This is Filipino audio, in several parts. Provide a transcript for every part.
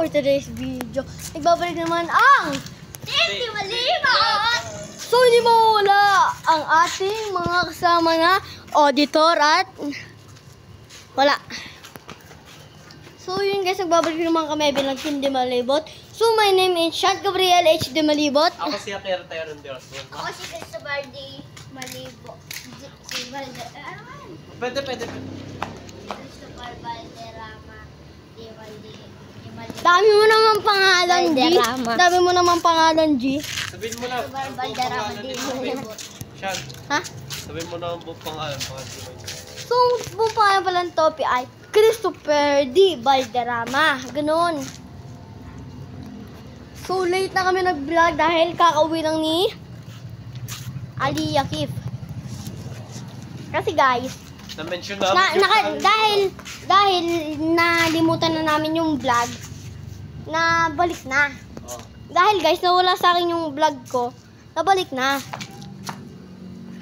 for today's video. Nagbabalik naman ang Team Di Malibot! So, hindi mawala ang ating mga kasama na auditor at wala. So, yun guys, nagbabalik naman kami bilang Team Di Malibot. So, my name is Sean Gabriel H. Di Malibot. Ako si Akira Tayo Renderson. Ako si Christopher D. Malibot. Si Valder... Ano man? Pwede. Christopher Valderrama. Di Malibot. Dami mo naman pangalan, G. Valderrama. Dami mo naman pangalan, G. Sabihin mo na. Christopher Valderrama. Di Malibot. Sean, Ha? sabihin mo na ang buong pangalan. So, buong pangalan pala ng topic ay Christopher D. Valderrama. Ganun. So, late na kami nag-vlog dahil kakauwi lang ni Ali Yakif. Kasi guys, Na-mention na. dahil nalimutan na namin yung vlog, na balik na. Oh. Dahil guys, nawala sa akin yung vlog ko, nabalik na.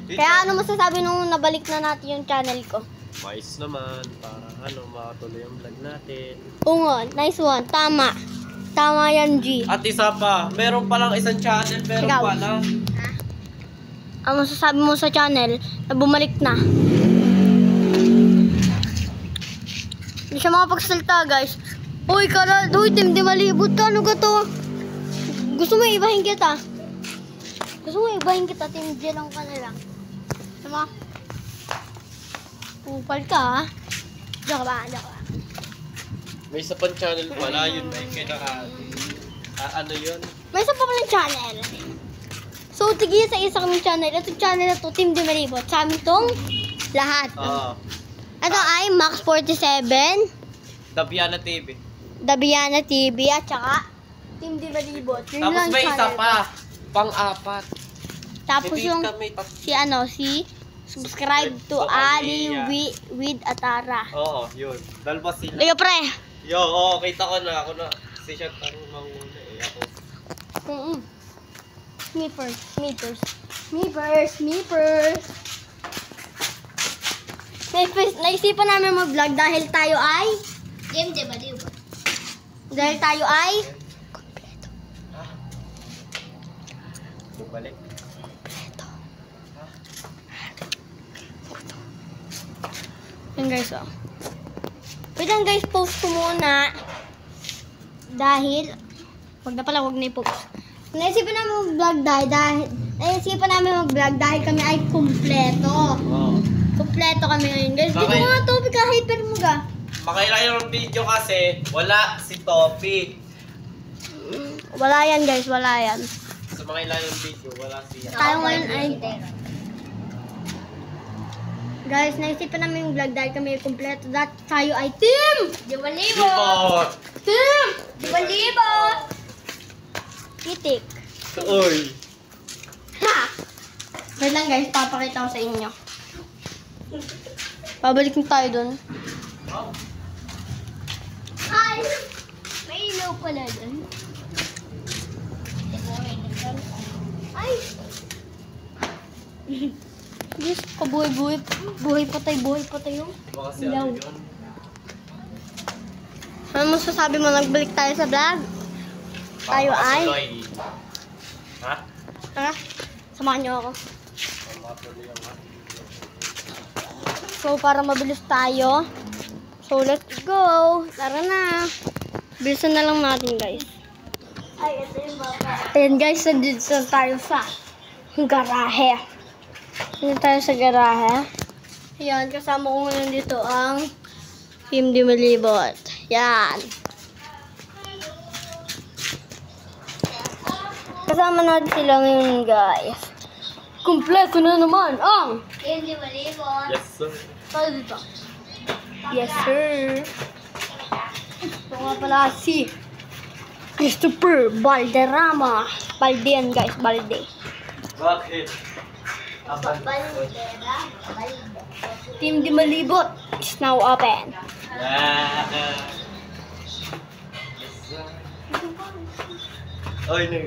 Kaya ano masasabi nung nabalik na natin yung channel ko? Mais naman. Para makatuloy yung vlog natin. Oo nga, nice one. Tama. Tama yan, G. At isa pa, meron palang isang channel, pero Ikaw. pala. Ang masasabi mo sa channel na bumalik na. Hindi siya makapagsalita, guys. Uy, Karol. Uy, Team Di Malibot ka. Ano ka to? Gusto mo ibahin kita? Team J lang ka na lang. Tama? Pupal ka, ha? Joke ba? May isa pang channel pala, yun ay ano yun? May isa pa palang channel. So, tigil sa isang channel. Itong channel na to, Team Di Malibot. Sa amin tong lahat. Oo. Ito ay Max47, Dabiana TV. Dabiana TV, at saka Team Di Malibot. Yun Tapos lang may isa channel. pa, pang-apat. Tapos Hindi yung kami si subscribe to Ali with Atara. Oo, yun. Dalawa sila. Liga pre. Yo, oo, kita ko na. Ako na. Si Sean ang manguna eh. Ako. Smeepers. Naisipan namin mag-vlog dahil tayo ay Team Di Malibot. Bumalik. Yan guys, oh. Wait lang guys, post ko muna. Dahil, wag na i-post. Naisipan namin mag-vlog dahil kami ay kumpleto. Oo. Kumpleto kami ngayon guys. Dito Okay. nga topic ka, hyper mo ga. Makailan yung video kasi wala si Topi. Wala yan guys, wala yan. Sa mga ilan yung video, wala siya. Tayo ngayon ay... Guys, naisipan namin yung vlog dahil kami ay kumpleto. Dahil tayo ay Team Di Malibot. Team Di Malibot. Kitik. Uy! Ha! Wait lang guys, papakita ko sa inyo. Pabalik na tayo dun. Ay! May ilaw pala dun. Ay! Yes, kabuhay-buhay. Buhay patay yung Baka si ilaw. ano yun? Ano masasabi mo, nagbalik tayo sa vlog? Tayo ay... Papakasuloy. Ha? Tara, samahan niyo ako. Papakasuloy ang ha? So, para mabilis tayo. So, let's go. Tara na. Bilisan na lang natin, guys. Ay, ito yung baba. Ayan, guys. Nandito tayo sa garahe. Nandito tayo sa garahe. Ayan, kasama ko ngayon dito ang Team Di Malibot. Yan. Kasama natin sila ngayon, guys. Kompleto na naman ang... Team Di Malibot. Yes, sir. Tayo dito. Yes, sir. Ito nga pala si Christopher Valderrama. Balde yan, guys. Balde. Bakit? Baldera. Team Di Malibot is now open. Oy, no.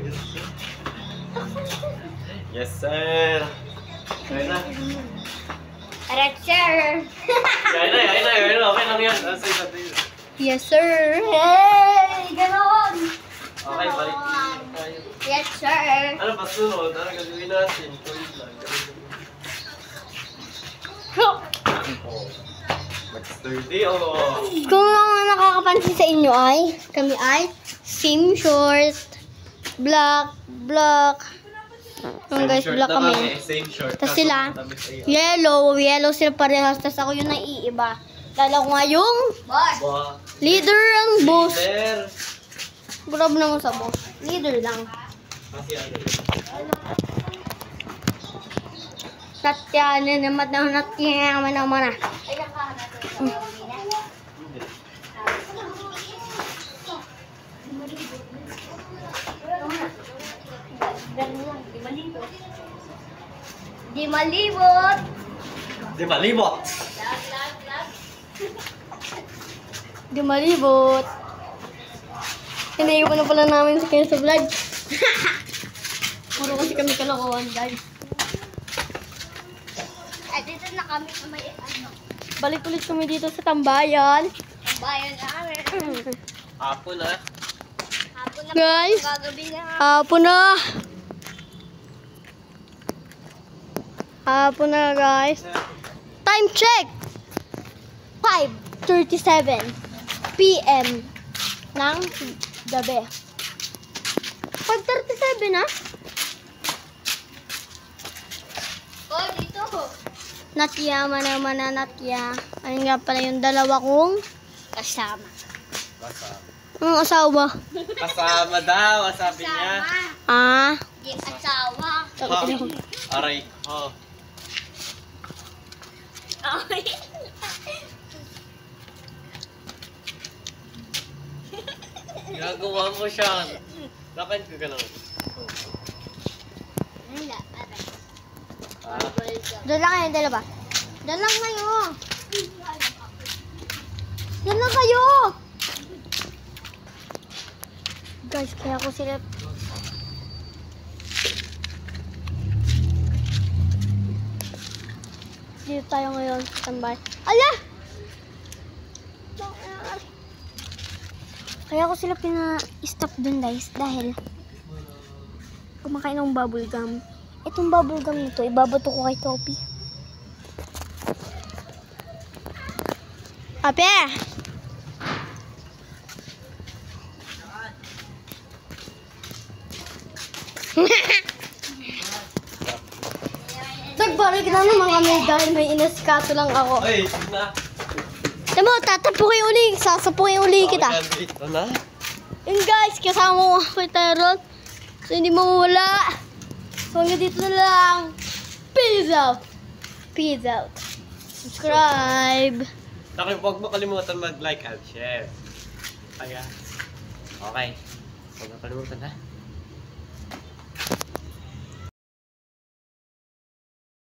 Yes, sir. Kaya na. Alright, sir. Kaya na. Okay lang yan. Yes, sir. Hey! Ganon! kasunod, ano gagawin natin? Tuloy lang. Oh. Mag-sturdy, oh. Kung mga nakakapansin sa inyo ay, kami ay same short, black. Yung guys, black kami. Same short. Tapos sila, yellow sila parehas. Tapos ako yung naiiba. Dahil ako nga yung leader ang boss. Leader. Grabe naman sa boss. Leader lang. Kasi ano? Natya na naman. Di malibot. Di malibot. Di malibot. Hinaiwan na pala namin sa kanya sa vlog. Puro kasi kami kalokohan, guys. Ay, dito na kami sa may ano. Balik ulit kami dito sa tambayan. Bayan namin. Hapon na. Hapon na Guys. gagabi na. Hapon na, guys. Time check! 5:37 PM ng gabi. 5:37 na? Oh, dito. Natya, Natya. Ayun nga pala yung dalawa kong Kasama. ang asawa. Kasama daw, sabi niya. Ah. Di asawa. Aray. Oh. Ay. Gagawa mo siya. Lakad ko ka lang. Wala, aray. Ah. Doon lang kayo, dalawa. Doon lang kayo. Doon lang kayo. Guys, kaya ko sila... Dito tayo ngayon sa tambay. Ala! Kaya ko sila pina-stop dun, guys, dahil kumakain ng bubble gum. Itong bubble gum nito, ibabato ko kay Topi. Ape! Nagbalik na naman kami dahil may inaskato lang ako. Ay, na. Tama, tatapukin uli. Sasapukin uli kita. Dito na. Yun guys, kasama mo ako kay Tyrone. So hindi mawala. So hanggang dito na lang. Peace out. Peace out. Subscribe. Naku, huwag mo kalimutan mag-like and share. Kaya, okay. Huwag mo kalimutan ha.